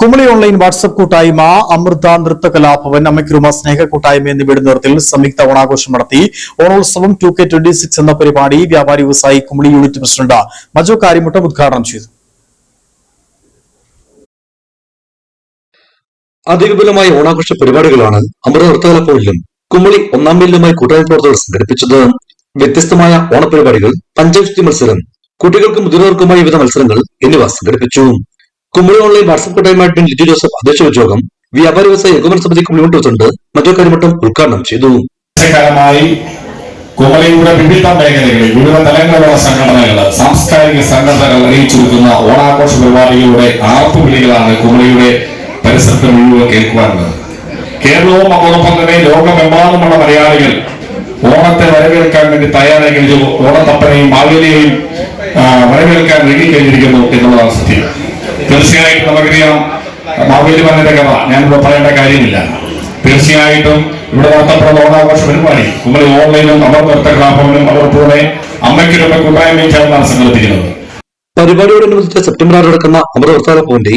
Kumily online WhatsApp കൂട്ടായ്മ, അമൃത നൃത്ത കലാഭവൻ, അമ്മയ്ക്കുരുമ സ്നേഹ കൂട്ടായ്മ എന്നിവയുടെ നേതൃത്വത്തിൽ സംയുക്ത ഓണാഘോഷം നടത്തി. ഓണോത്സവം 2K26 എന്ന പരിപാടി വ്യാപാരി വ്യവസായി കുമളി യൂണിറ്റ് പ്രസിഡന്റ് മജോ കാരിമുട്ടം ഉദ്ഘാടനം ചെയ്തു. അതിവിപുലമായ ഓണാഘോഷ പരിപാടികളാണ് അമൃത നൃത്ത കലാഭവനിലും കുമളി 1-ാം മൈലിലുമായി കൂട്ടായ്മ പ്രവർത്തകർ സംഘടിപ്പിച്ചത്. വ്യത്യസ്തമായ ഓണപരിപാടികൾ, പഞ്ചഗുസ്തി മത്സരം, കുട്ടികൾക്കും മുതിർന്നവർക്കുമായ വിവിധ മത്സരങ്ങൾ എന്നിവ സംഘടിപ്പിച്ചു. കുമളി ഓൺലൈൻ വാട്സ്ആപ്പ് കൂട്ടായ്മ അഡ്മിൻ ലിജു ജോസഫ് അധ്യക്ഷ യോഗം വ്യാപാരി വ്യവസായ ഏകോപന സമിതി കുമളി യൂണിറ്റ് പ്രസിഡന്റ് മജോ കാരിമുട്ടം ഉദ്ഘാടനം ചെയ്തു. കുമളിയുടെ വിവിധ മേഖലകളിൽ വിവിധ തലങ്ങളിലുള്ള സംഘടനകൾ, സാംസ്കാരിക സംഘടനകൾ അറിയിച്ചിരിക്കുന്ന ഓണാഘോഷ പരിപാടികളുടെ ആർപ്പുവിളികളാണ് കുമളിയുടെ പരിസരത്ത് മുഴുവൻ കേൾക്കുവാനുള്ളത്. കേരളവും അതോടൊപ്പം തന്നെ ലോകമെമ്പാടുമുള്ള മലയാളികൾ ഓണത്തെ വരവേൽക്കാൻ വേണ്ടി തയ്യാറായി ഓണത്തപ്പനെയും മാവേലിയെയും വരവേൽക്കാൻ കഴിഞ്ഞിരിക്കുന്നു എന്നുള്ളതാണ് സത്യം. തീർച്ചയായിട്ടും നമുക്കറിയാം, മാവേലി മന്നന്റെ കഥ ഞാനിവിടെ പറയേണ്ട കാര്യമില്ല. തീർച്ചയായിട്ടും ഇവിടെ നടത്തപ്പെടുന്ന ഓണാഘോഷ പരിപാടി കുമളി ഓൺലൈനും അമൃത നൃത്ത കലാഭവനും അതോടൊപ്പം അമ്മയ്ക്കുരുമ കൂട്ടായ്മയും ചേർന്നാണ് സംഘടിപ്പിക്കുന്നത്. പരിപാടിയോടനുബന്ധിച്ച് സെപ്റ്റംബർ 6 നടക്കുന്ന അമൃത നൃത്ത കലാഭവന്റെ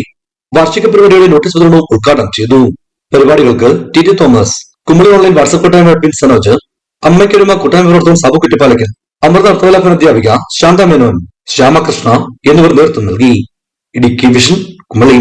വാർഷിക പരിപാടിയുടെ നോട്ടീസ് വിതരണവും ഉദ്ഘാടനം ചെയ്തു. പരിപാടികൾക്ക് T Thomas, Kumily online WhatsApp കൂട്ടായ്മ അഡ്മിൻ സനോജ്, അമ്മയ്ക്കുരുമ കൂട്ടായ്മ പ്രവർത്തകൻ സാബു കുറ്റിപ്പാലക്കൽ, അമൃത നൃത്ത കലാഭവൻ അധ്യാപിക ശാന്ത മേനോൻ, ശ്യാമകൃഷ്ണ എന്നിവർ നേതൃത്വം നൽകി. ഇടുക്കി വിഷൻ, കുമളി.